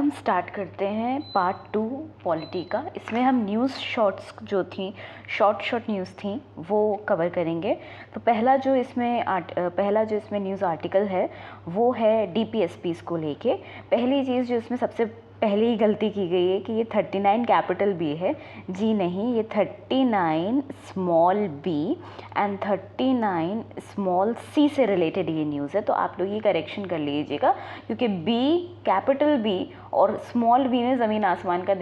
हम स्टार्ट करते हैं पार्ट 2 पॉलिटी का। इसमें हम न्यूज़ शॉर्ट्स जो थी, शॉर्ट न्यूज़ थी, वो कवर करेंगे। तो पहला जो इसमें न्यूज़ आर्टिकल है वो है डीपीएसपीज़ को लेके। पहली चीज़ जो इसमें सबसे पहले ही गलती की गई है कि ये 39 कैपिटल बी है। जी नहीं, ये 39 small B and 39 small C से रिलेटेड ये न्यूज़ है। तो आप लोग ये करेक्शन कर लीजिएगा, क्योंकि बी, कैपिटल बी और स्मॉल बी में ज़मीन आसमान का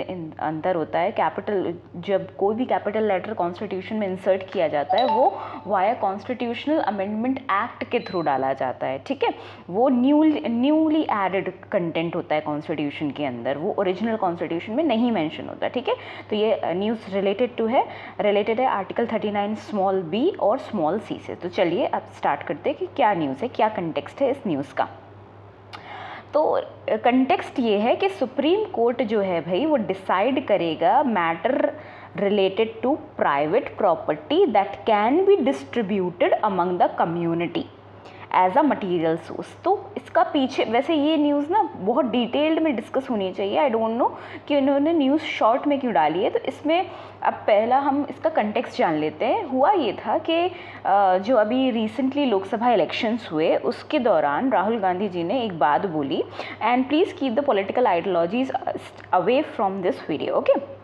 अंतर होता है। कैपिटल, जब कोई भी कैपिटल लेटर कॉन्स्टिट्यूशन में इंसर्ट किया जाता है वो वाया कॉन्स्टिट्यूशनल अमेंडमेंट एक्ट के थ्रू डाला जाता है, ठीक है। वो न्यूली एडेड कंटेंट होता है कॉन्स्टिट्यूशन के अंदर, वो ओरिजिनल कॉन्स्टिट्यूशन में नहीं मेंशन होता, ठीक है। तो ये न्यूज़ रिलेटेड है आर्टिकल 39 स्मॉल बी और स्मॉल सी से। तो चलिए अब स्टार्ट करते हैं कि क्या न्यूज़ है, क्या कंटेक्स्ट है इस न्यूज़ का। तो कंटेक्स्ट ये है कि सुप्रीम कोर्ट जो है भाई वो डिसाइड करेगा matter related to private property that can be distributed among the community as a material source. तो इसका पीछे, वैसे ये न्यूज़ ना बहुत डिटेल्ड में डिस्कस होनी चाहिए। आई डोंट नो कि उन्होंने न्यूज़ शॉर्ट में क्यों डाली है। तो इसमें अब पहला हम इसका कंटेक्स्ट जान लेते हैं। हुआ ये था कि जो अभी रिसेंटली लोकसभा इलेक्शंस हुए उसके दौरान राहुल गांधी जी ने एक बात बोली, and please keep the political ideologies away from this video, okay.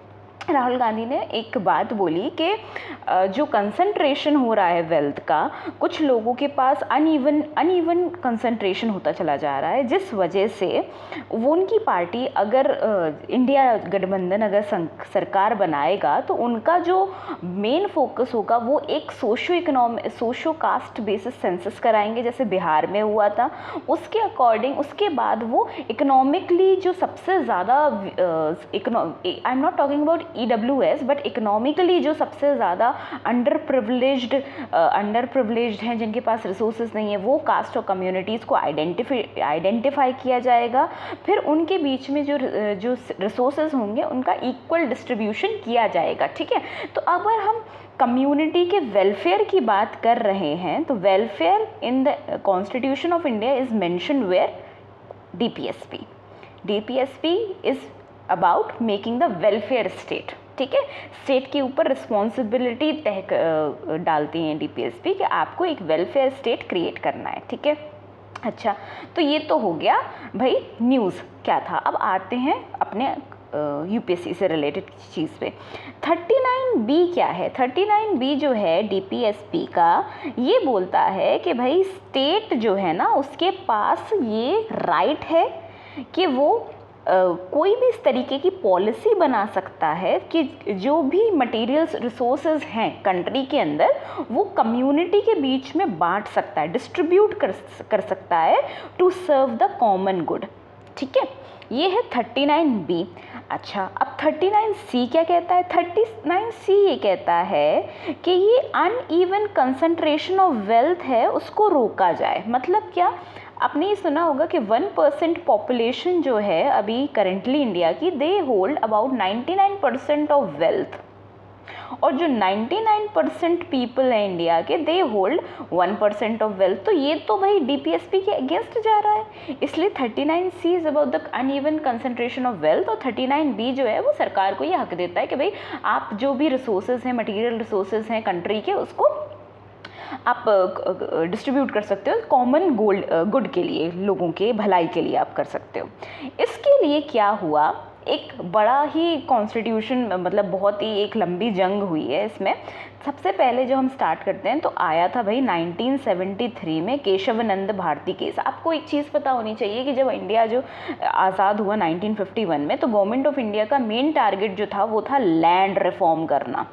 Rahul Gandhi ने एक बात बोली कि जो कंसंट्रेशन हो रहा है वेल्थ का, कुछ लोगों के पास अनइवन कंसंट्रेशन होता चला जा रहा है, जिस वजह से वो उनकी पार्टी अगर इंडिया गठबंधन अगर सरकार बनाएगा तो उनका जो मेन फोकस होगा वो एक सोशो कास्ट बेसिस सेंसस कराएंगे, जैसे बिहार में हुआ था। उसके अकॉर्डिंग उसके बाद वो इकोनॉमिकली जो सबसे ज़्यादा, आई am not talking about EWS, but economically जो सबसे ज़्यादा अंडर प्रिविलेज्ड हैं, जिनके पास रिसोर्सेज नहीं है, वो कास्ट और कम्युनिटीज़ को आइडेंटिफाई किया जाएगा। फिर उनके बीच में जो रिसोर्सेज होंगे उनका इक्वल डिस्ट्रीब्यूशन किया जाएगा, ठीक है। तो अगर हम कम्युनिटी के वेलफेयर की बात कर रहे हैं तो welfare in the constitution of India is mention where DPSP is about making the welfare state, ठीक है। स्टेट के ऊपर रिस्पॉन्सिबिलिटी डालती हैं DPSP कि आपको एक वेलफेयर स्टेट क्रिएट करना है, ठीक है। अच्छा, तो ये तो हो गया भाई न्यूज़ क्या था। अब आते हैं अपने UPSC से रिलेटेड चीज़ पे। 39B क्या है? 39B जो है DPSP का, ये बोलता है कि भाई स्टेट जो है ना उसके पास ये राइट है कि वो कोई भी इस तरीके की पॉलिसी बना सकता है कि जो भी मटेरियल्स रिसोर्सेज हैं कंट्री के अंदर वो कम्युनिटी के बीच में बांट सकता है, डिस्ट्रीब्यूट कर सकता है to serve the common good, ठीक है। ये है 39B। अच्छा, अब 39C क्या कहता है? 39C ये कहता है कि ये अनइवन कंसंट्रेशन ऑफ वेल्थ है उसको रोका जाए। मतलब क्या? आपने ये सुना होगा कि 1% पॉपुलेशन जो है अभी करेंटली इंडिया की, they hold about 99% of wealth, और जो 99% पीपल है इंडिया के, दे होल्ड 1% ऑफ वेल्थ। तो ये तो भाई DPSP के अगेंस्ट जा रहा है। इसलिए 39C is about the uneven concentration of wealth, और 39B जो है वो सरकार को ये हक देता है कि भाई आप जो भी रिसोर्सेज हैं, मटीरियल रिसोर्सेज हैं कंट्री के, उसको आप डिस्ट्रीब्यूट कर सकते हो कॉमन गुड के लिए, लोगों के भलाई के लिए आप कर सकते हो। इसके लिए क्या हुआ, एक बड़ा ही कॉन्स्टिट्यूशन, मतलब बहुत ही एक लंबी जंग हुई है इसमें। सबसे पहले जो हम स्टार्ट करते हैं तो आया था भाई 1973 में केशवानंद भारती केस। आपको एक चीज़ पता होनी चाहिए कि जब इंडिया जो आज़ाद हुआ 1951 में, तो गवर्नमेंट ऑफ इंडिया का मेन टारगेट जो था वो था लैंड रिफॉर्म करना,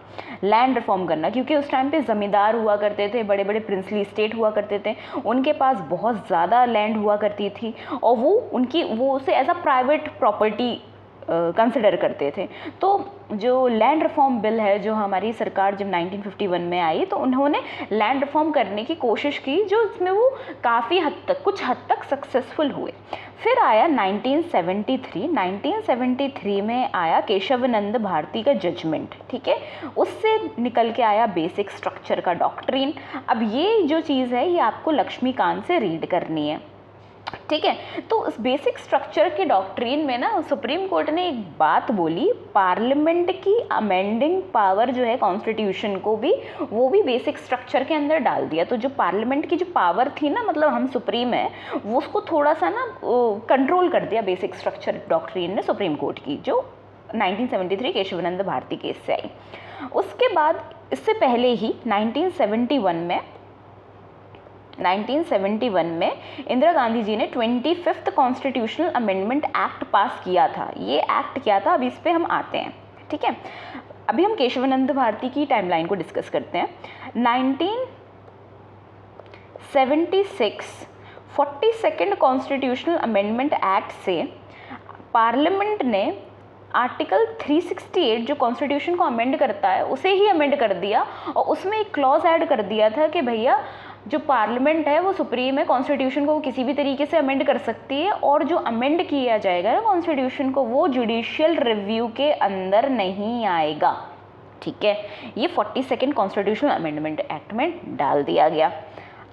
क्योंकि उस टाइम पे ज़मींदार हुआ करते थे, बड़े बड़े प्रिंसली स्टेट हुआ करते थे, उनके पास बहुत ज़्यादा लैंड हुआ करती थी, और वो उसे as a private property consider करते थे। तो जो लैंड रिफॉर्म बिल है, जो हमारी सरकार जब 1951 में आई, तो उन्होंने लैंड रिफॉर्म करने की कोशिश की, जो इसमें वो काफ़ी कुछ हद तक सक्सेसफुल हुए। फिर आया 1973 में आया केशवानंद भारती का जजमेंट, ठीक है। उससे निकल के आया बेसिक स्ट्रक्चर का डॉक्ट्रिन। अब ये जो चीज़ है ये आपको लक्ष्मीकांत से रीड करनी है। ठीक है। तो उस बेसिक स्ट्रक्चर के डॉक्ट्रिन में ना सुप्रीम कोर्ट ने एक बात बोली, पार्लियामेंट की अमेंडिंग पावर जो है कॉन्स्टिट्यूशन को भी, वो भी बेसिक स्ट्रक्चर के अंदर डाल दिया। तो जो पार्लियामेंट की जो पावर थी ना, मतलब हम सुप्रीम है, वो उसको थोड़ा सा ना कंट्रोल कर दिया बेसिक स्ट्रक्चर डॉक्ट्रिन ने सुप्रीम कोर्ट की, जो 1973 केशवानंद भारती केस से आई। उसके बाद इससे पहले ही 1971 में इंदिरा गांधी जी ने 25th कॉन्स्टिट्यूशनल अमेंडमेंट एक्ट पास किया था। ये एक्ट क्या था, अब इस पे हम आते हैं, ठीक है। अभी हम केशवानंद भारती की टाइमलाइन को डिस्कस करते हैं। 1976 42nd कॉन्स्टिट्यूशनल अमेंडमेंट एक्ट से पार्लियामेंट ने आर्टिकल 368 जो कॉन्स्टिट्यूशन को अमेंड करता है उसे ही अमेंड कर दिया, और उसमें एक क्लॉज ऐड कर दिया था कि भैया जो पार्लियामेंट है वो सुप्रीम है, कॉन्स्टिट्यूशन को वो किसी भी तरीके से अमेंड कर सकती है, और जो अमेंड किया जाएगा ना कॉन्स्टिट्यूशन को, वो जुडिशियल रिव्यू के अंदर नहीं आएगा, ठीक है। ये 42nd कॉन्स्टिट्यूशनल अमेंडमेंट एक्ट में डाल दिया गया।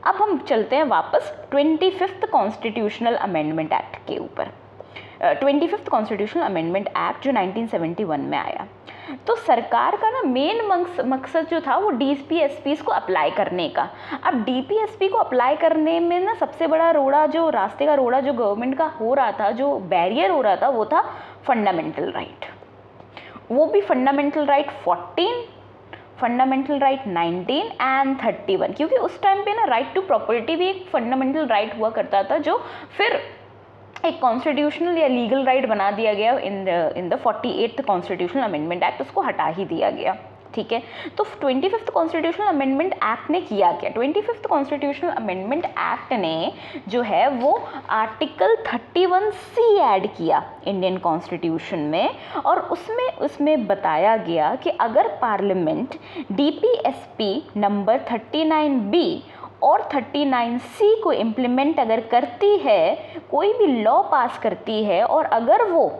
अब हम चलते हैं वापस 25th कॉन्स्टिट्यूशनल अमेंडमेंट एक्ट के ऊपर। 25th कॉन्स्टिट्यूशनल अमेंडमेंट एक्ट जो 1971 में आया, तो सरकार का ना मेन मकसद जो था वो DPSPs को अप्लाई करने का। अब DPSP को अप्लाई करने में ना सबसे बड़ा रोड़ा, जो रास्ते का रोड़ा जो गवर्नमेंट का हो रहा था, जो बैरियर हो रहा था, वो था फंडामेंटल राइट। वो भी fundamental right 14, fundamental right 19 and 31, क्योंकि उस टाइम पे ना राइट टू प्रॉपर्टी भी एक फंडामेंटल राइट हुआ करता था, जो फिर एक कॉन्स्टिट्यूशनल या लीगल राइट बना दिया गया in the 48th constitutional amendment act, उसको हटा ही दिया गया, ठीक है। तो 25th कॉन्स्टिट्यूशनल अमेंडमेंट एक्ट ने किया क्या? 25th कॉन्स्टिट्यूशनल अमेंडमेंट एक्ट ने जो है वो आर्टिकल 31C ऐड किया इंडियन कॉन्स्टिट्यूशन में, और उसमें बताया गया कि अगर पार्लियामेंट DPSP नंबर 39B और 39C को इम्प्लीमेंट अगर करती है, कोई भी लॉ पास करती है, और अगर वो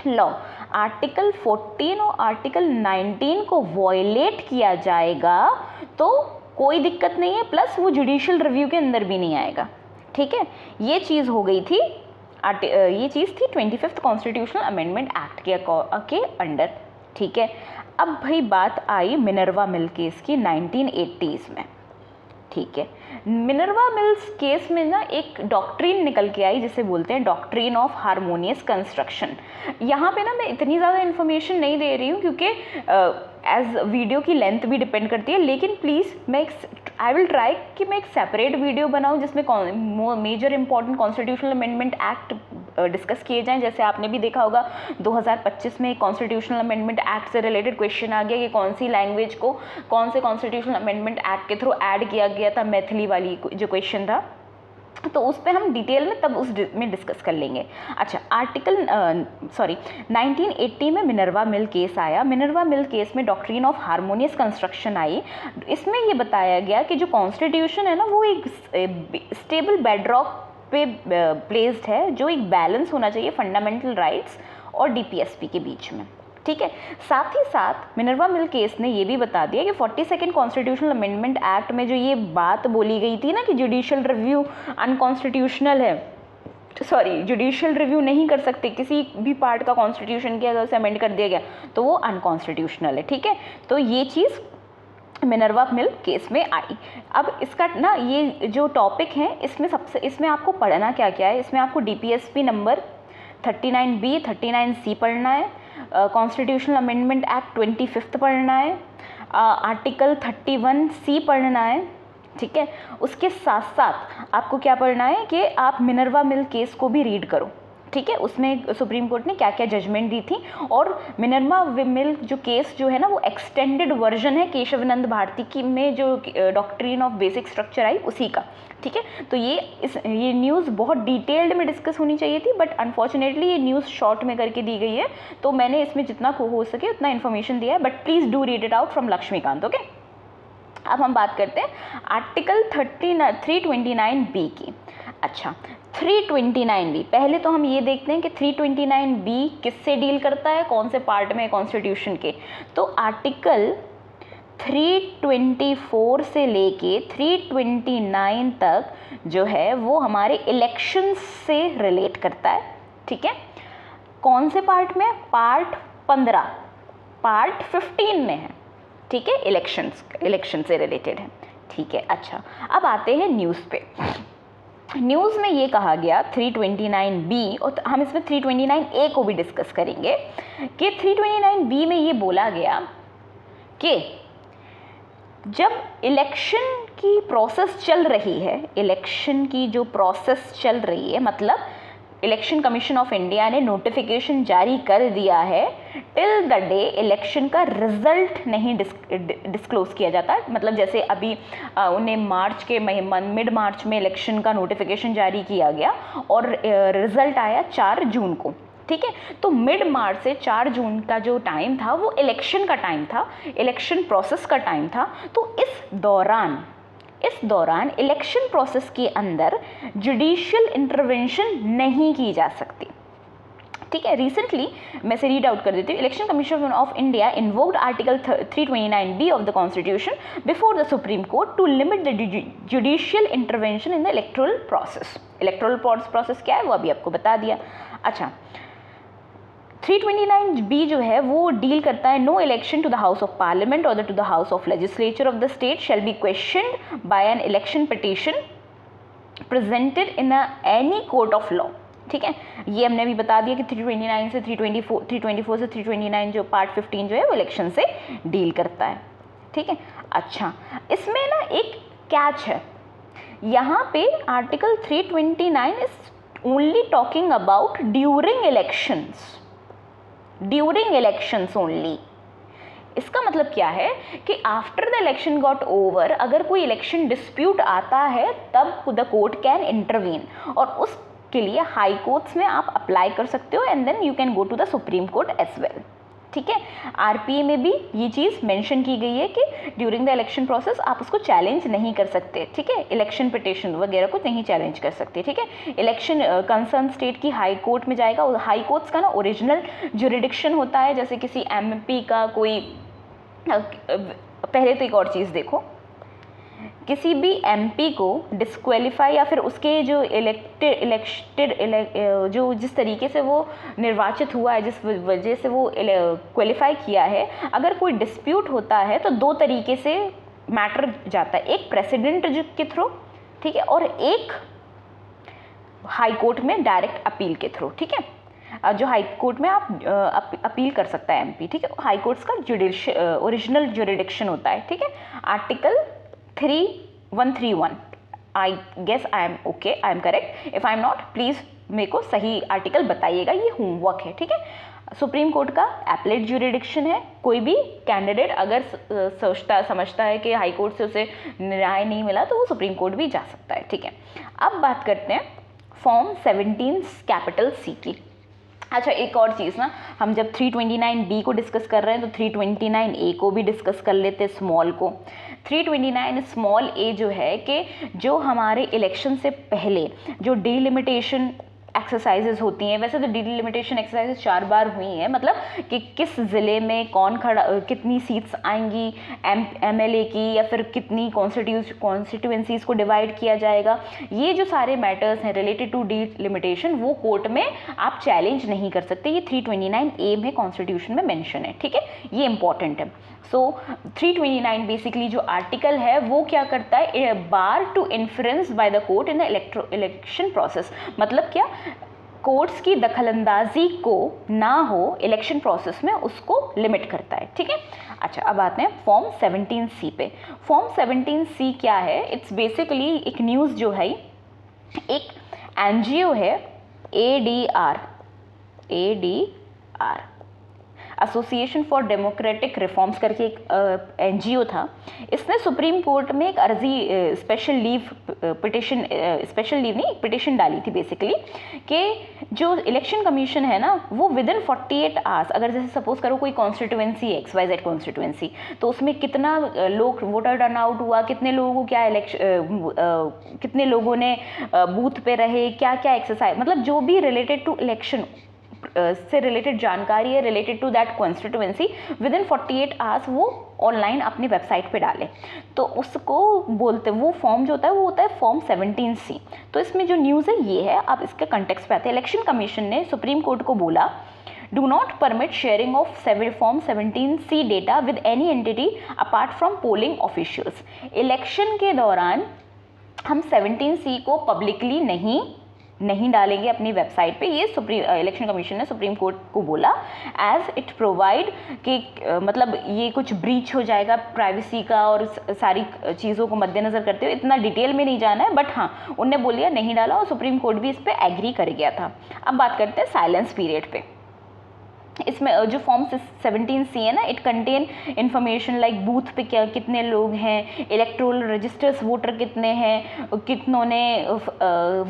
लॉ आर्टिकल 14 और आर्टिकल 19 को वॉयलेट किया जाएगा तो कोई दिक्कत नहीं है, प्लस वो जुडिशियल रिव्यू के अंदर भी नहीं आएगा, ठीक है। ये चीज़ हो गई थी, ये चीज़ थी 25th कॉन्स्टिट्यूशनल अमेंडमेंट एक्ट के अंडर, ठीक है। अब भाई बात आई मिनर्वा मिल केस की 1980s में, ठीक है। मिनर्वा मिल्स केस में ना एक डॉक्ट्रिन निकल के आई जिसे बोलते हैं डॉक्ट्रिन ऑफ हार्मोनियस कंस्ट्रक्शन। यहाँ पे ना मैं इतनी ज़्यादा इन्फॉर्मेशन नहीं दे रही हूँ क्योंकि एज वीडियो की लेंथ भी डिपेंड करती है, लेकिन प्लीज़ आई विल ट्राई कि मैं एक सेपरेट वीडियो बनाऊँ जिसमें major important constitutional amendment act discuss किए जाएं। जैसे आपने भी देखा होगा 2025 में कॉन्स्टिट्यूशनल अमेंडमेंट एक्ट से रिलेटेड क्वेश्चन आ गया कि कौन सी लैंग्वेज को कौन से कॉन्स्टिट्यूशनल अमेंडमेंट एक्ट के थ्रू ऐड किया गया था, मैथिली वाली जो क्वेश्चन था, तो उस पर हम डिटेल में तब में डिस्कस कर लेंगे। अच्छा, 1980 में मिनर्वा मिल केस आया। मिनर्वा मिल केस में डॉक्ट्रिन ऑफ हार्मोनियस कंस्ट्रक्शन आई। इसमें ये बताया गया कि जो कॉन्स्टिट्यूशन है ना वो एक स्टेबल बेडरॉक पे प्लेस्ड है, जो एक बैलेंस होना चाहिए फंडामेंटल राइट्स और DPSP के बीच में, ठीक है। साथ ही साथ मिनर्वा मिल केस ने ये भी बता दिया कि 42nd कॉन्स्टिट्यूशनल अमेंडमेंट एक्ट में जो ये बात बोली गई थी ना कि जुडिशियल रिव्यू अनकॉन्स्टिट्यूशनल है, सॉरी जुडिशियल रिव्यू नहीं कर सकते किसी भी पार्ट का कॉन्स्टिट्यूशन के, अगर उसे अमेंड कर दिया गया तो वो अनकॉन्स्टिट्यूशनल है, ठीक है। तो ये चीज़ मिनर्वा मिल केस में आई। अब इसका ना ये जो टॉपिक है इसमें आपको पढ़ना क्या क्या है, इसमें आपको DPSP नंबर 39B 39C पढ़ना है, कॉन्स्टिट्यूशनल अमेंडमेंट एक्ट 25th पढ़ना है, आर्टिकल 31C पढ़ना है, ठीक है। उसके साथ साथ आपको क्या पढ़ना है कि आप मिनर्वा मिल केस को भी रीड करो, ठीक है। उसमें सुप्रीम कोर्ट ने क्या क्या जजमेंट दी थी, और मिनर्वा मिल जो केस जो है ना वो एक्सटेंडेड वर्जन है केशवानंद भारती की में जो डॉक्ट्रिन ऑफ बेसिक स्ट्रक्चर आई उसी का, ठीक है। तो ये न्यूज़ बहुत डिटेल्ड में डिस्कस होनी चाहिए थी, बट अनफॉर्चुनेटली ये न्यूज़ शॉर्ट में करके दी गई है, तो मैंने इसमें जितना हो सके उतना इन्फॉर्मेशन दिया है, but please do read it out from Laxmikanth, okay. अब हम बात करते हैं आर्टिकल 329B की। अच्छा, 329B, पहले तो हम ये देखते हैं कि 329B किससे डील करता है, कौन से पार्ट में कॉन्स्टिट्यूशन के। तो आर्टिकल 324 से लेके 329 तक जो है वो हमारे इलेक्शंस से रिलेट करता है, ठीक है। कौन से पार्ट में? पार्ट 15, पार्ट 15 में है, ठीक है, इलेक्शन से रिलेटेड है, ठीक है। अच्छा, अब आते हैं न्यूज़ पे। न्यूज़ में ये कहा गया 329B, और हम इसमें 329A को भी डिस्कस करेंगे कि 329B में ये बोला गया कि जब इलेक्शन की प्रोसेस चल रही है, इलेक्शन की जो प्रोसेस चल रही है, मतलब इलेक्शन कमीशन ऑफ इंडिया ने नोटिफिकेशन जारी कर दिया है, टिल द डे इलेक्शन का रिजल्ट नहीं डिस्क्लोज किया जाता। मतलब जैसे अभी उन्हें मार्च के मिड मार्च में इलेक्शन का नोटिफिकेशन जारी किया गया और रिजल्ट आया 4 जून को, ठीक है। तो मिड मार्च से 4 जून का जो टाइम था वो इलेक्शन का टाइम था, इलेक्शन प्रोसेस का टाइम था। तो इस दौरान इलेक्शन प्रोसेस के अंदर जुडिशियल इंटरवेंशन नहीं की जा सकती, ठीक है। रिसेंटली मैं से रीड आउट कर देती हूँ। Election commission of India invoked article 329B of the constitution before the supreme court to limit the judicial intervention in the electoral process. Electoral process क्या है वो अभी आपको बता दिया। अच्छा, 329B जो है वो डील करता है, no election to the house of parliament और to the house of legislature of the state shall be questioned by an election petition presented in any court of law, ठीक है। ये हमने अभी बता दिया कि 329 से 324 से 329 जो पार्ट 15 जो है वो इलेक्शन से डील करता है, ठीक है। अच्छा, इसमें ना एक कैच है, यहाँ पे article 329 is only talking about during elections only. इसका मतलब क्या है कि after the election got over अगर कोई इलेक्शन डिस्प्यूट आता है तब द कोर्ट कैन इंटरवीन, और उसके लिए हाई कोर्ट्स में आप अप्लाई कर सकते हो and then you can go to the supreme court as well, ठीक है। आरपीए में भी ये चीज़ मेंशन की गई है कि ड्यूरिंग द इलेक्शन प्रोसेस आप उसको चैलेंज नहीं कर सकते, ठीक है। इलेक्शन पिटीशन वगैरह को नहीं चैलेंज कर सकते, ठीक है। इलेक्शन कंसर्न स्टेट की हाई कोर्ट में जाएगा, और हाई कोर्ट्स का ना ओरिजिनल जुरिडिक्शन होता है। जैसे किसी एमपी का कोई, पहले तो एक और चीज़ देखो, किसी भी एमपी को डिस्क्वालीफाई या फिर उसके जो जो जिस तरीके से वो निर्वाचित हुआ है, जिस वजह से वो क्वालिफाई किया है, अगर कोई डिस्प्यूट होता है तो 2 तरीके से मैटर जाता है, एक प्रेसिडेंट के थ्रू, ठीक है, और एक हाई कोर्ट में डायरेक्ट अपील के थ्रू, ठीक है। जो हाई कोर्ट में आप अपील कर सकता है एमपी, ठीक है। हाई कोर्ट्स का ओरिजिनल जुरिडिक्शन होता है, ठीक है। Article 3131, I guess I am okay, I am correct, if I am not please मेरे को सही आर्टिकल बताइएगा, ये होमवर्क है, ठीक है। सुप्रीम कोर्ट का एपलेट ज्यूरिडिक्शन है, कोई भी कैंडिडेट अगर समझता है कि हाई कोर्ट से उसे न्याय नहीं मिला तो वो सुप्रीम कोर्ट भी जा सकता है, ठीक है। अब बात करते हैं फॉर्म 17 कैपिटल सी की। अच्छा, एक और चीज़ ना, हम जब 329B को डिस्कस कर रहे हैं तो 329A को भी डिस्कस कर लेते हैं, स्मॉल को। 329 स्मॉल ए जो है कि जो हमारे इलेक्शन से पहले जो डिलिमिटेशन एक्सरसाइजेज होती हैं, वैसे तो डिलिमिटेशन एक्सरसाइजेज 4 बार हुई हैं, मतलब कि किस ज़िले में कौन खड़ा, कितनी सीट्स आएंगी एमएलए की, या फिर कितनी कॉन्स्टिट्यूएंसीज़ को डिवाइड किया जाएगा, ये जो सारे मैटर्स हैं रिलेटेड टू डिलिमिटेशन वो कोर्ट में आप चैलेंज नहीं कर सकते। ये 329A में कॉन्स्टिट्यूशन में मेंशन है, ठीक है, ये इंपॉर्टेंट है। सो 329 बेसिकली जो आर्टिकल है वो क्या करता है, bar to influence by the court in the election process, मतलब क्या, कोर्ट्स की दखलंदाजी को ना हो इलेक्शन प्रोसेस में, उसको लिमिट करता है, ठीक है। अच्छा, अब आते हैं फॉर्म 17C पे। फॉर्म 17C क्या है? इट्स बेसिकली एक न्यूज़ जो है, एक एनजीओ है ADR association for democratic reforms करके एक एनजीओ था। इसने सुप्रीम कोर्ट में एक अर्जी स्पेशल लीव पिटिशन डाली थी बेसिकली, कि जो इलेक्शन कमीशन है ना वो विद इन 48 आवर्स, अगर जैसे सपोज करो कोई कॉन्स्टिट्यूएंसी है XYZ कॉन्स्टिट्यूएंसी, तो उसमें कितना लोग वोटर टर्नआउट हुआ, कितने लोगों को क्या कितने लोगों ने बूथ पे रहे, क्या क्या एक्सरसाइज, मतलब जो भी रिलेटेड टू इलेक्शन से रिलेटेड जानकारी है related to that constituency within 48 hours वो ऑनलाइन अपनी वेबसाइट पे डालें, तो उसको बोलते, वो फॉर्म जो होता है वो होता है फॉर्म 17C। तो इसमें जो न्यूज़ है ये है, अब इसके कंटेक्स्ट पे आते हैं। इलेक्शन कमीशन ने सुप्रीम कोर्ट को बोला, do not permit sharing of form 17C data with any entity apart from polling officials. Election के दौरान हम 17C को पब्लिकली नहीं डालेंगे अपनी वेबसाइट पे, ये इलेक्शन कमीशन ने सुप्रीम कोर्ट को बोला, एज इट प्रोवाइड कि मतलब ये कुछ ब्रीच हो जाएगा प्राइवेसी का, और सारी चीज़ों को मद्देनज़र करते हुए इतना डिटेल में नहीं जाना है, बट हाँ उनने बोल दिया नहीं डाला, और सुप्रीम कोर्ट भी इस पर एग्री कर गया था। अब बात करते हैं साइलेंस पीरियड पे। इसमें जो फॉर्म 17C है ना, it contain information like booth पे क्या कितने लोग हैं, इलेक्टोरल रजिस्टर्स वोटर कितने हैं, कितनों ने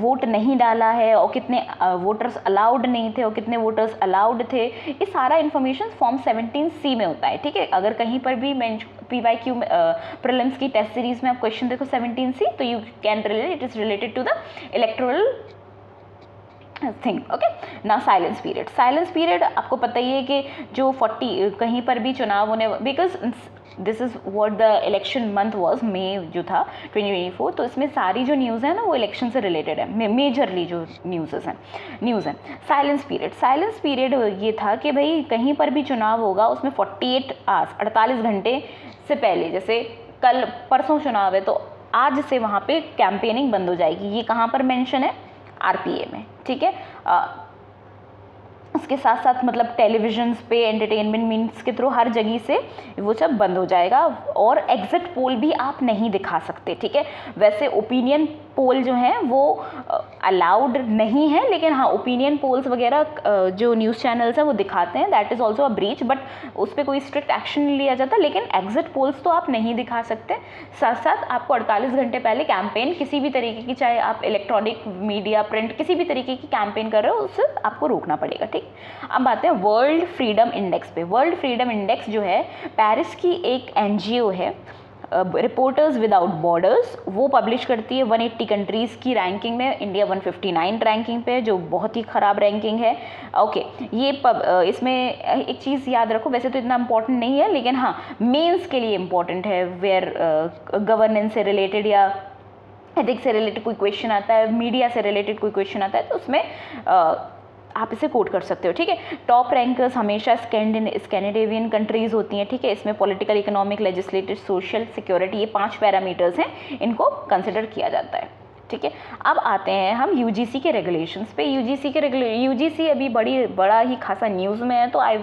वोट नहीं डाला है, और कितने वोटर्स अलाउड नहीं थे और कितने वोटर्स अलाउड थे, ये सारा इन्फॉर्मेशन फॉर्म 17C में होता है। ठीक है, अगर कहीं पर भी PYQ प्रीलिम्स की टेस्ट सीरीज में आप क्वेश्चन देखो 17C, तो you can relate, it is related to the electoral thing. Okay, ना साइलेंस पीरियड आपको पता ही है कि जो 40 कहीं पर भी चुनाव होने, because this is what the election month was, मई जो था 2024, तो इसमें सारी जो न्यूज़ है ना वो इलेक्शन से रिलेटेड है, मेजरली जो न्यूज़ हैं। साइलेंस पीरियड ये था कि भाई कहीं पर भी चुनाव होगा उसमें 48 आवर्स 48 घंटे से पहले, जैसे कल परसों चुनाव है तो आज से वहाँ पे कैंपेनिंग बंद हो जाएगी। ये कहाँ पर मेंशन है? RPA में। ठीक है, उसके साथ साथ मतलब टेलीविजन्स पे एंटरटेनमेंट मीन्स के थ्रू हर जगह से वो सब बंद हो जाएगा, और एग्जिट पोल भी आप नहीं दिखा सकते। ठीक है, वैसे ओपिनियन पोल जो हैं वो अलाउड नहीं है, लेकिन हाँ ओपिनियन पोल्स वगैरह जो न्यूज़ चैनल्स हैं वो दिखाते हैं, that is also a breach, but उस पर कोई स्ट्रिक्ट एक्शन नहीं लिया जाता। लेकिन एग्जिट पोल्स तो आप नहीं दिखा सकते। साथ साथ आपको 48 घंटे पहले कैंपेन किसी भी तरीके की, चाहे आप इलेक्ट्रॉनिक मीडिया, प्रिंट, किसी भी तरीके की कैंपेन कर रहे हो, उससे आपको रोकना पड़ेगा। ठीक, अब आते हैं वर्ल्ड फ्रीडम इंडेक्स पे। वर्ल्ड फ्रीडम इंडेक्स जो है पेरिस की एक NGO है, रिपोर्टर्स विदाउट बॉर्डर्स, वो पब्लिश करती है 180 कंट्रीज़ की रैंकिंग में। इंडिया 159 रैंकिंग पे, जो बहुत ही ख़राब रैंकिंग है। ओके, ये इसमें एक चीज़ याद रखो, वैसे तो इतना इंपॉर्टेंट नहीं है, लेकिन हाँ मेंस के लिए इम्पॉर्टेंट है, वेयर गवर्नेंस से रिलेटेड या एथिक्स से रिलेटेड कोई क्वेश्चन आता है, मीडिया से रिलेटेड कोई क्वेश्चन आता है, तो उसमें आप इसे कोट कर सकते हो। ठीक है, टॉप रैंकर्स हमेशा स्कैंडिनेवियन कंट्रीज़ होती हैं। ठीक है, इसमें political, economic, legislative, social, security, ये 5 पैरामीटर्स हैं, इनको कंसिडर किया जाता है। ठीक है, अब आते हैं हम UGC के रेगुलेशंस पे। UGC अभी बड़ा ही खासा न्यूज़ में है, तो आई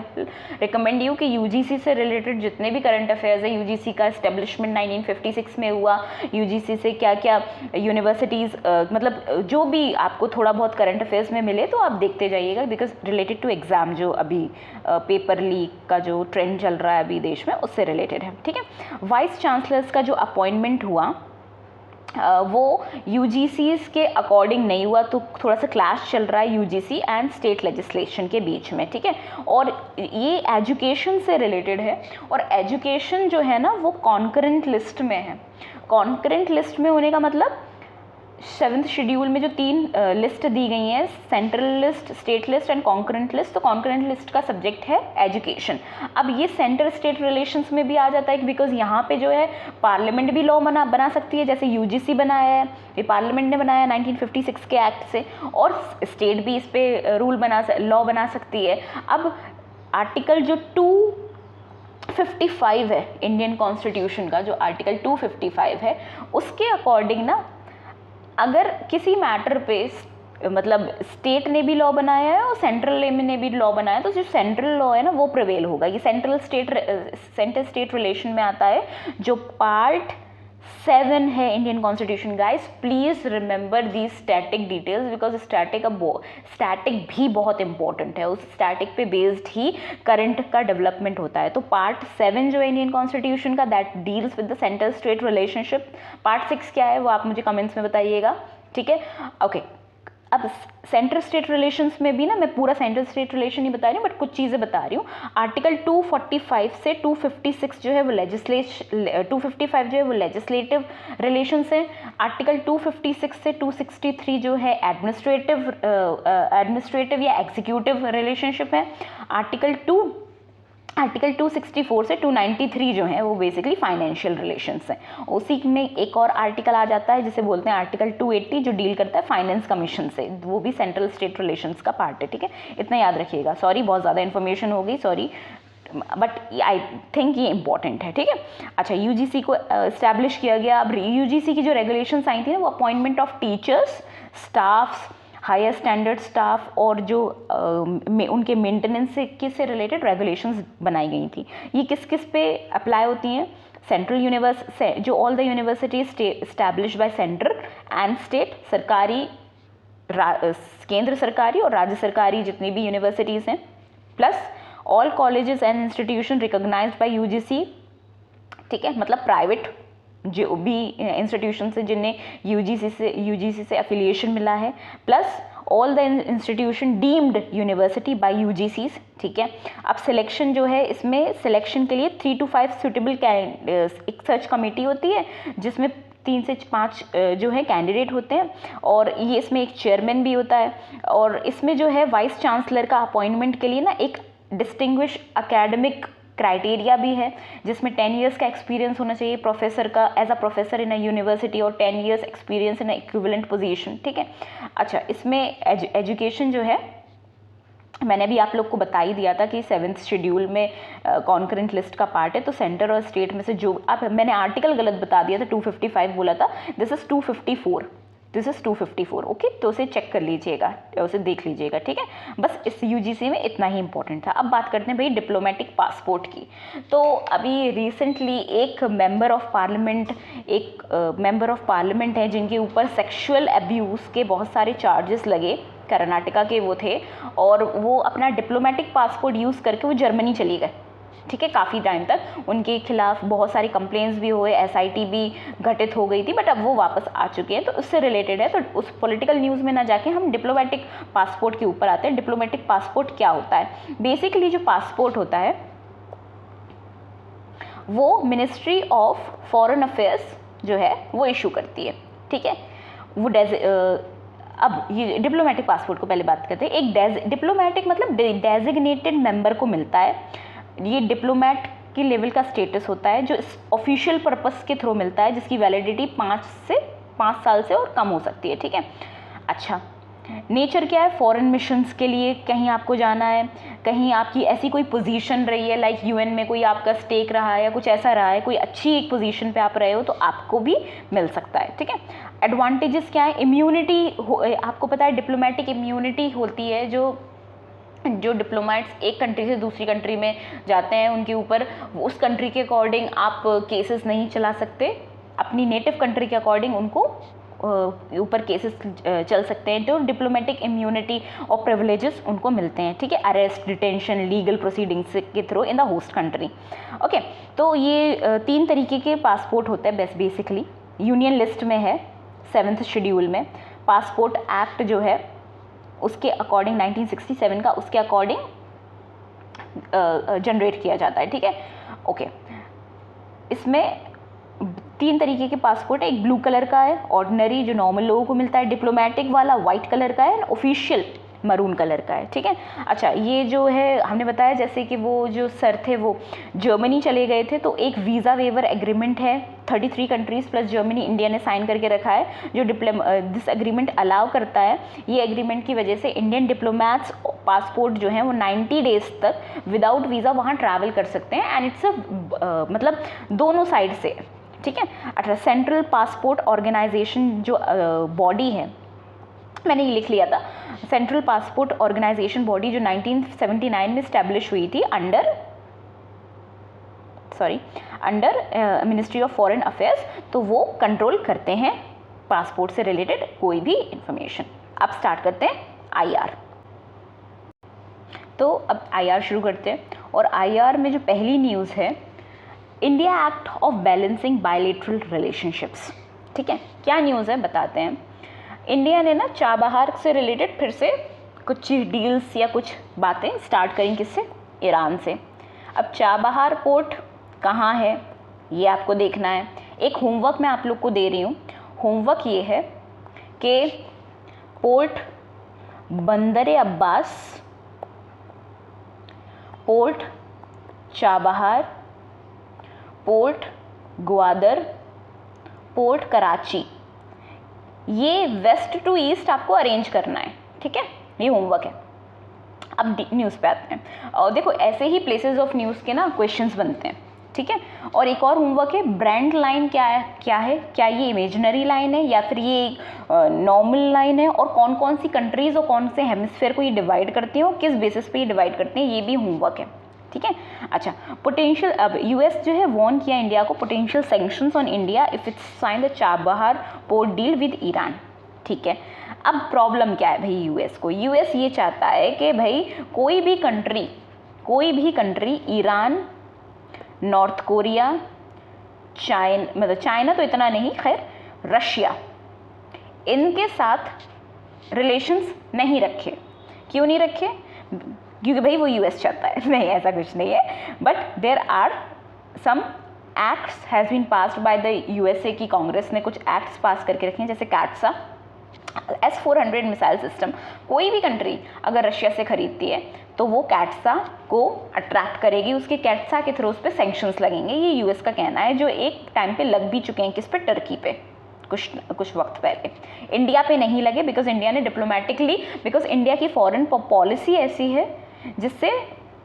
रिकमेंड यू कि UGC से रिलेटेड जितने भी करंट अफेयर्स है, UGC का इस्टेब्लिशमेंट 1956 में हुआ, UGC से क्या क्या यूनिवर्सिटीज़, मतलब जो भी आपको थोड़ा बहुत करंट अफेयर्स में मिले तो आप देखते जाइएगा, बिकॉज रिलेटेड टू एग्ज़ाम जो अभी पेपर लीक का जो ट्रेंड चल रहा है अभी देश में, उससे रिलेटेड है। ठीक है, वाइस चांसलर्स का जो अपॉइंटमेंट हुआ वो UGCs के अकॉर्डिंग नहीं हुआ, तो थोड़ा सा क्लैश चल रहा है UGC एंड स्टेट लेजिस्लेशन के बीच में। ठीक है, और ये एजुकेशन से रिलेटेड है, और एजुकेशन जो है ना वो कॉन्करेंट लिस्ट में है। कॉन्करेंट लिस्ट में होने का मतलब 7th शेड्यूल में जो 3 लिस्ट दी गई हैं, central list, state list and concurrent list, तो कॉन्करेंट लिस्ट का सब्जेक्ट है एजुकेशन। अब ये सेंटर स्टेट रिलेशंस में भी आ जाता है, बिकॉज यहाँ पे जो है पार्लियामेंट भी लॉ बना सकती है, जैसे UGC बनाया है, ये पार्लियामेंट ने बनाया 1956 के एक्ट से, और स्टेट भी इस पर लॉ बना सकती है। अब आर्टिकल जो 255 है इंडियन कॉन्स्टिट्यूशन का, जो आर्टिकल 255 है, उसके अकॉर्डिंग ना अगर किसी मैटर पे मतलब स्टेट ने भी लॉ बनाया है और सेंट्रल ने भी लॉ बनाया है, तो जो सेंट्रल लॉ है ना वो प्रिवेल होगा। ये सेंटर स्टेट रिलेशन में आता है, जो पार्ट 7 है Indian constitution. Guys please remember the static details, because static भी बहुत इंपॉर्टेंट है, उस स्टैटिक पे बेस्ड ही करंट का डेवलपमेंट होता है। तो पार्ट 7 जो है इंडियन कॉन्स्टिट्यूशन का, that deals with the centre state relationship. Part 6 क्या है वो आप मुझे कमेंट्स में बताइएगा। ठीक है, ओके। अब सेंट्रल स्टेट रिलेशंस में भी ना, मैं पूरा सेंट्रल स्टेट रिलेशन नहीं बता रही हूँ बट कुछ चीज़ें बता रही हूँ। आर्टिकल 245 से 256 जो है वो 255 जो है वो लेजिस्लेटिव रिलेशंस है। आर्टिकल 256 से 263 जो है एडमिनिस्ट्रेटिव या एग्जीक्यूटिव रिलेशनशिप है। आर्टिकल 264 से 293 जो है वो बेसिकली फाइनेंशियल रिलेशंस हैं। उसी में एक और आर्टिकल आ जाता है जिसे बोलते हैं आर्टिकल 280 जो डील करता है फाइनेंस कमीशन से, वो भी सेंट्रल स्टेट रिलेशंस का पार्ट है। ठीक है, इतना याद रखिएगा। सॉरी बहुत ज़्यादा इन्फॉर्मेशन हो गई, सॉरी, बट आई थिंक ये इंपॉर्टेंट है। ठीक है, अच्छा, यूजीसी को इस्टेब्लिश किया गया। अब यूजीसी की जो रेगुलेशंस आई थी ना, वो appointment of teachers, staffs, higher standard staff और जो उनके मेंटेनेंस से रिलेटेड रेगुलेशंस बनाई गई थी। ये किस किस पे अप्लाई होती हैं? सेंट्रल जो all the universities established bye centre and state, सरकारी, केंद्र सरकारी और राज्य सरकारी जितनी भी यूनिवर्सिटीज़ हैं, plus all colleges and institution recognised by UGC. ठीक है, मतलब प्राइवेट जो भी इंस्टीट्यूशन से जिन्हें यूजीसी से एफिलिएशन मिला है, plus all the institution deemed university by UGC's. ठीक है, अब सिलेक्शन जो है, इसमें सिलेक्शन के लिए 3 to 5 सूटेबल एक सर्च कमेटी होती है जिसमें 3 से 5 जो है कैंडिडेट होते हैं, और ये इसमें एक चेयरमैन भी होता है। और इसमें जो है वाइस चांसलर का अपॉइंटमेंट के लिए ना एक डिस्टिंग्विश एकेडमिक क्राइटेरिया भी है, जिसमें 10 इयर्स का एक्सपीरियंस होना चाहिए प्रोफेसर का, as a professor in a university, और 10 years experience in a equivalent position. ठीक है, अच्छा, इसमें एजुकेशन जो है मैंने भी आप लोग को बता ही दिया था कि 7th शेड्यूल में कॉन्करेंट लिस्ट का पार्ट है। तो सेंटर और स्टेट में से जो आप, मैंने आर्टिकल गलत बता दिया था, 255 बोला था, this is 254, this is 254। Okay, तो उसे चेक कर लीजिएगा, उसे देख लीजिएगा। ठीक है, बस इस यूजीसी में इतना ही इंपॉर्टेंट था। अब बात करते हैं भाई डिप्लोमेटिक पासपोर्ट की। तो अभी रिसेंटली एक मेंबर ऑफ पार्लियामेंट है जिनके ऊपर सेक्सुअल अब्यूज़ के बहुत सारे चार्जेस लगे, कर्नाटका के वो थे, और वो अपना डिप्लोमेटिक पासपोर्ट यूज़ करके वो जर्मनी चली गए। ठीक है, काफ़ी टाइम तक उनके खिलाफ बहुत सारी कंप्लेंट्स भी हुए, एसआईटी भी गठित हो गई थी, बट अब वो वापस आ चुके हैं। तो उससे रिलेटेड है, तो उस पॉलिटिकल न्यूज़ में ना जाके हम डिप्लोमेटिक पासपोर्ट के ऊपर आते हैं। डिप्लोमेटिक पासपोर्ट क्या होता है? बेसिकली जो पासपोर्ट होता है वो मिनिस्ट्री ऑफ फॉरेन अफेयर्स जो है वो इशू करती है। ठीक है, वो अब ये डिप्लोमेटिक पासपोर्ट को पहले बात करते हैं। एक डिप्लोमेटिक मतलब डेजिग्नेटेड मेंबर को मिलता है। ये डिप्लोमेट की लेवल का स्टेटस होता है जो ऑफिशियल पर्पस के थ्रू मिलता है, जिसकी वैलिडिटी 5 साल से और कम हो सकती है। ठीक है, अच्छा, नेचर क्या है? फॉरेन मिशंस के लिए कहीं आपको जाना है, कहीं आपकी ऐसी कोई पोजीशन रही है, लाइक यूएन में कोई आपका स्टेक रहा है या कुछ ऐसा रहा है, कोई अच्छी एक पोजीशन पे आप रहे हो, तो आपको भी मिल सकता है। ठीक है, एडवांटेजेस क्या है? इम्यूनिटी, आपको पता है डिप्लोमेटिक इम्यूनिटी होती है, जो डिप्लोमेट्स एक कंट्री से दूसरी कंट्री में जाते हैं, उनके ऊपर उस कंट्री के अकॉर्डिंग आप केसेस नहीं चला सकते, अपनी नेटिव कंट्री के अकॉर्डिंग उनको ऊपर केसेस चल सकते हैं। तो डिप्लोमेटिक इम्यूनिटी और प्रिविलेजेस उनको मिलते हैं। ठीक है, अरेस्ट, डिटेंशन, लीगल प्रोसीडिंग्स के through in the host country. Okay, तो ये 3 तरीके के पासपोर्ट होते हैं बेसिकली। यूनियन लिस्ट में है 7th शेड्यूल में। पासपोर्ट एक्ट जो है उसके अकॉर्डिंग 1967 का, उसके अकॉर्डिंग जनरेट किया जाता है। ठीक है, ओके, इसमें 3 तरीके के पासपोर्ट है। एक ब्लू कलर का है, ऑर्डिनरी, जो नॉर्मल लोगों को मिलता है। डिप्लोमेटिक वाला वाइट कलर का है, ऑफिशियल मरून कलर का है। ठीक है, अच्छा, ये जो है हमने बताया जैसे कि वो जो सर थे वो जर्मनी चले गए थे, तो एक वीज़ा वेवर एग्रीमेंट है 33 कंट्रीज़ प्लस जर्मनी, इंडिया ने साइन करके रखा है, जो दिस एग्रीमेंट अलाउ करता है। ये एग्रीमेंट की वजह से इंडियन डिप्लोमैट्स पासपोर्ट जो है वो 90 डेज तक विदाउट वीज़ा वहाँ ट्रैवल कर सकते हैं, एंड इट्स मतलब दोनों साइड से। ठीक है, अच्छा, सेंट्रल पासपोर्ट ऑर्गेनाइजेशन जो बॉडी है, मैंने ये लिख लिया था, सेंट्रल पासपोर्ट ऑर्गेनाइजेशन बॉडी जो 1979 में स्टैब्लिश हुई थी under ministry of foreign affairs, तो वो कंट्रोल करते हैं पासपोर्ट से रिलेटेड कोई भी इंफॉर्मेशन। अब स्टार्ट करते हैं आईआर। तो अब आईआर शुरू करते हैं, और आईआर में जो पहली न्यूज़ है, India act of balancing bilateral relationships. ठीक है, क्या न्यूज़ है बताते हैं। इंडिया ने ना चाबहार से रिलेटेड फिर से कुछ डील्स या कुछ बातें स्टार्ट करी, किससे? ईरान से। अब चाबहार पोर्ट कहाँ है ये आपको देखना है। एक होमवर्क मैं आप लोग को दे रही हूँ। होमवर्क ये है कि पोर्ट बंदर Abbas, port Chabahar, port Gwadar, port Karachi, ये वेस्ट टू ईस्ट आपको अरेंज करना है, ठीक है? ये होमवर्क है। अब न्यूज़ पे आते हैं और देखो ऐसे ही प्लेसेस ऑफ न्यूज़ के ना क्वेश्चंस बनते हैं, ठीक है? और एक और होमवर्क है, ब्रांड लाइन क्या है, क्या ये इमेजिनरी लाइन है या फिर ये नॉर्मल लाइन है, और कौन कौन सी कंट्रीज़ और कौन से हेमिस्फेयर को ये डिवाइड करती हैं और किस बेसिस पे ये डिवाइड करते हैं, ये भी होमवर्क है, ठीक है? अच्छा, पोटेंशियल, अब यूएस जो है वॉर्न किया इंडिया को, potential sanctions on India if it's sign the Chabahar port deal with Iran, ठीक है? अब प्रॉब्लम क्या है भाई यूएस को? यूएस ये चाहता है कि भाई कोई भी country Iran, north Korea, China तो इतना नहीं, खैर रशिया, इनके साथ रिलेशंस नहीं रखे। क्यों नहीं रखे? क्योंकि भाई वो यूएस चाहता है। नहीं, ऐसा कुछ नहीं है, but there are some acts has been passed by the USA की कांग्रेस ने कुछ एक्ट्स पास करके रखे हैं, जैसे कैट्सा, S-400 मिसाइल सिस्टम। कोई भी कंट्री अगर रशिया से खरीदती है तो वो कैट्सा को अट्रैक्ट करेगी, उसके कैट्सा के थ्रू उस पर सैंक्शंस लगेंगे। ये यूएस का कहना है, जो एक टाइम पे लग भी चुके हैं। किस पे? टर्की पे, कुछ वक्त पहले। इंडिया पे नहीं लगे बिकॉज इंडिया ने डिप्लोमेटिकली, बिकॉज इंडिया की फॉरेन पॉलिसी ऐसी है जिससे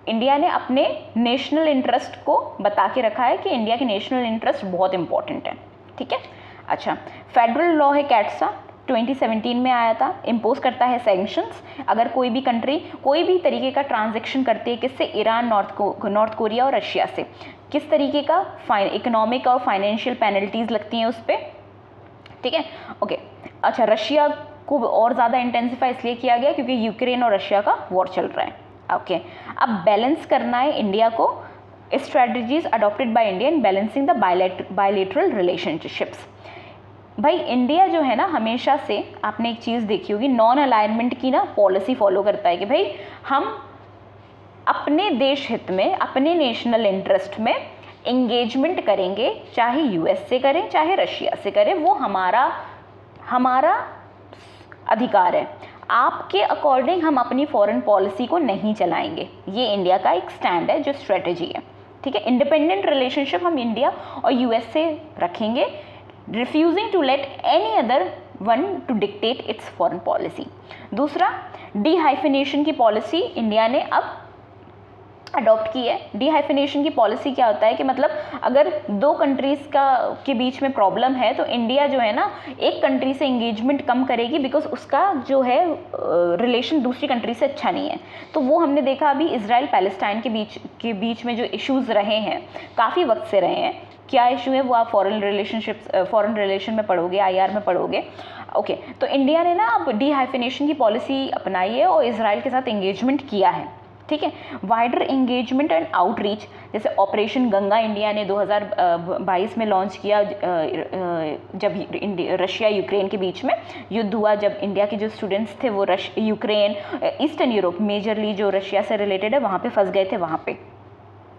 इंडिया ने अपने नेशनल इंटरेस्ट को बता के रखा है कि इंडिया के नेशनल इंटरेस्ट बहुत इंपॉर्टेंट है, ठीक है? अच्छा, फेडरल लॉ है कैट्सा, 2017 में आया था, इम्पोज करता है सैंक्शंस अगर कोई भी कंट्री कोई भी तरीके का ट्रांजैक्शन करती है। किससे? ईरान, नॉर्थ कोरिया और रशिया से। किस तरीके का? इकोनॉमिक और फाइनेंशियल पेनल्टीज लगती हैं उस पर, ठीक है? ओके। अच्छा, रशिया को और ज़्यादा इंटेंसिफाई इसलिए किया गया क्योंकि यूक्रेन और रशिया का वॉर चल रहा है। ओके, अब बैलेंस करना है इंडिया को, strategies adopted by India in balancing the bilateral relationships. भाई इंडिया जो है ना, हमेशा से आपने एक चीज़ देखी होगी, नॉन अलाइनमेंट की ना पॉलिसी फॉलो करता है कि भाई हम अपने देश हित में, अपने नेशनल इंटरेस्ट में एंगेजमेंट करेंगे, चाहे यूएस से करें चाहे रशिया से करें, वो हमारा अधिकार है। आपके अकॉर्डिंग हम अपनी फॉरेन पॉलिसी को नहीं चलाएंगे। ये इंडिया का एक स्टैंड है, जो स्ट्रेटजी है, ठीक है? इंडिपेंडेंट रिलेशनशिप हम इंडिया और यूएस से रखेंगे, refusing to let any other one to dictate its foreign policy। दूसरा, डिहाइफिनेशन की पॉलिसी इंडिया ने अब अडॉप्ट की है। डिहाइफिनेशन की पॉलिसी क्या होता है कि मतलब अगर दो कंट्रीज़ के बीच में प्रॉब्लम है तो इंडिया जो है ना, एक कंट्री से इंगेजमेंट कम करेगी बिकॉज उसका जो है रिलेशन दूसरी कंट्री से अच्छा नहीं है। तो वो हमने देखा अभी इजराइल पैलेस्टाइन के बीच में जो इश्यूज़ रहे हैं, काफ़ी वक्त से रहे हैं। क्या इशू है वो आप फॉरेन रिलेशन में पढ़ोगे, IR में पढ़ोगे। ओके, तो इंडिया ने ना अब डिहाइफिनेशन की पॉलिसी अपनाई है और इजराइल के साथ एंगेजमेंट किया है, ठीक है? वाइडर एंगेजमेंट एंड आउटरीच, जैसे ऑपरेशन गंगा इंडिया ने 2022 में लॉन्च किया, जब रशिया यूक्रेन के बीच में युद्ध हुआ, जब इंडिया के जो स्टूडेंट्स थे वो यूक्रेन, ईस्टर्न यूरोप मेजरली जो रशिया से रिलेटेड है वहाँ पे फंस गए थे। वहाँ पे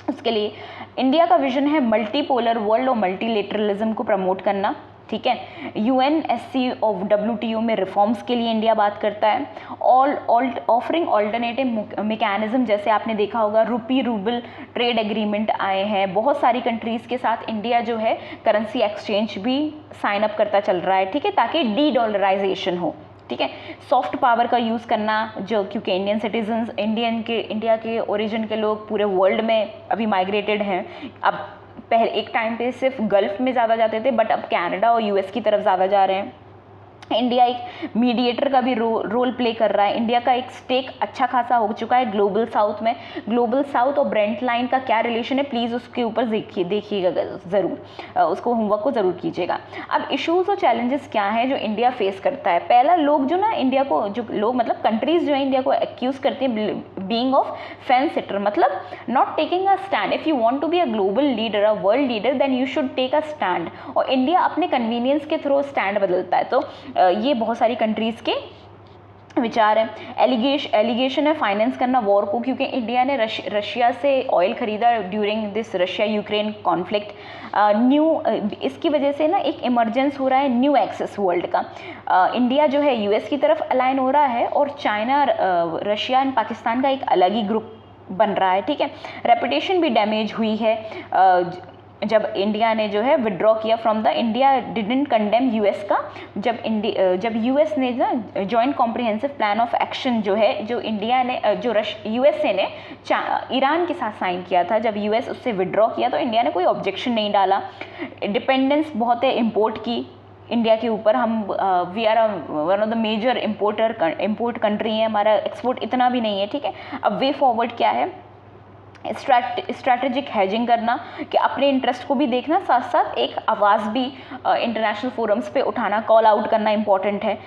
उसके लिए इंडिया का विजन है मल्टीपोलर वर्ल्ड और मल्टीलेटरलिज्म को प्रमोट करना, ठीक है? UNSC और WTO में रिफॉर्म्स के लिए इंडिया बात करता है। ऑफरिंग ऑल्टरनेटिव मैकेनिज्म, जैसे आपने देखा होगा रूपी रूबल ट्रेड एग्रीमेंट आए हैं, बहुत सारी कंट्रीज़ के साथ इंडिया जो है करेंसी एक्सचेंज भी साइन अप करता चल रहा है, ठीक है? ताकि डी-डॉलराइजेशन हो, ठीक है? सॉफ्ट पावर का यूज़ करना, जो क्योंकि इंडियन सिटीजन्स, इंडिया के ओरिजिन के लोग पूरे वर्ल्ड में अभी माइग्रेटेड हैं। अब पहले एक टाइम पे सिर्फ गल्फ में ज़्यादा जाते थे, बट अब कनाडा और US की तरफ ज़्यादा जा रहे हैं। इंडिया एक मीडिएटर का भी रोल प्ले कर रहा है। इंडिया का एक स्टेक अच्छा खासा हो चुका है ग्लोबल साउथ में। ग्लोबल साउथ और ब्रेंट लाइन का क्या रिलेशन है, प्लीज़ उसके ऊपर देखिएगा ज़रूर, उसको होमवर्क को ज़रूर कीजिएगा। अब इश्यूज़ और चैलेंजेस क्या हैं जो इंडिया फेस करता है? पहला, लोग जो ना इंडिया को, जो लोग मतलब कंट्रीज़ जो है इंडिया को एक्यूज़ करते हैं बीइंग ऑफ फेंस सिटर, मतलब not taking a stand. If you want to be a global leader, a world leader, then you should take a stand. और इंडिया अपने कन्वीनियंस के थ्रू स्टैंड बदलता है। तो ये बहुत सारी कंट्रीज़ के विचार है। एलिगेशन है फाइनेंस करना वॉर को, क्योंकि इंडिया ने रशिया से ऑयल खरीदा during this Russia Ukraine conflict. इसकी वजह से ना एक इमरजेंस हो रहा है न्यू एक्सेस वर्ल्ड का। इंडिया जो है यूएस की तरफ अलाइन हो रहा है, और चाइना, रशिया एंड पाकिस्तान का एक अलग ही ग्रुप बन रहा है, ठीक है। रेपुटेशन भी डैमेज हुई है जब इंडिया ने जो है विड्रॉ किया from the, India didn't condemn US का। जब यूएस ने ना joint comprehensive plan of action जो है, जो इंडिया ने जो यूएसए ने ईरान के साथ साइन किया था, जब यूएस उससे विड्रॉ किया तो इंडिया ने कोई ऑब्जेक्शन नहीं डाला। डिपेंडेंस बहुत है इम्पोर्ट की इंडिया के ऊपर। हम we are one of the major import country है, हमारा एक्सपोर्ट इतना भी नहीं है, ठीक है। अब वे फॉरवर्ड क्या है, स्ट्रैटेजिक हैजिंग करना, कि अपने इंटरेस्ट को भी देखना, साथ साथ एक आवाज़ भी इंटरनेशनल फोरम्स पे उठाना, कॉल आउट करना इंपॉर्टेंट है।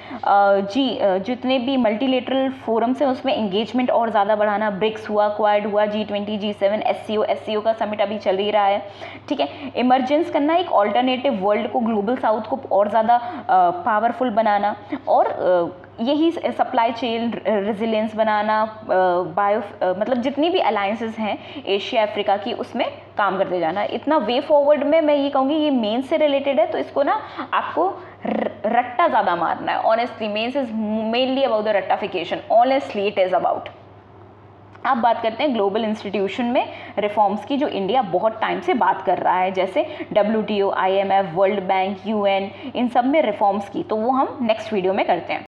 जितने भी मल्टीलेटरल फोरम्स हैं उसमें इंगेजमेंट और ज़्यादा बढ़ाना। ब्रिक्स हुआ, क्वाड हुआ, G20, G7, SCO का समिट अभी चल ही रहा है, ठीक है। इमरजेंस करना, एक ऑल्टरनेटिव वर्ल्ड को, ग्लोबल साउथ को और ज़्यादा पावरफुल बनाना, और यही सप्लाई चेन रेजिलियंस बनाना, मतलब जितनी भी अलायंसेस हैं एशिया अफ्रीका की, उसमें काम करते जाना। इतना वे फॉरवर्ड में मैं ये कहूँगी ये मेन से रिलेटेड है, तो इसको ना आपको रट्टा ज़्यादा मारना है। Honestly mains is mainly about the rattafication, honestly it is about. अब बात करते हैं ग्लोबल इंस्टीट्यूशन में रिफॉर्म्स की, जो इंडिया बहुत टाइम से बात कर रहा है, जैसे WTO, IMF, world bank, UN, इन सब में रिफॉर्म्स की, तो वो हम नेक्स्ट वीडियो में करते हैं।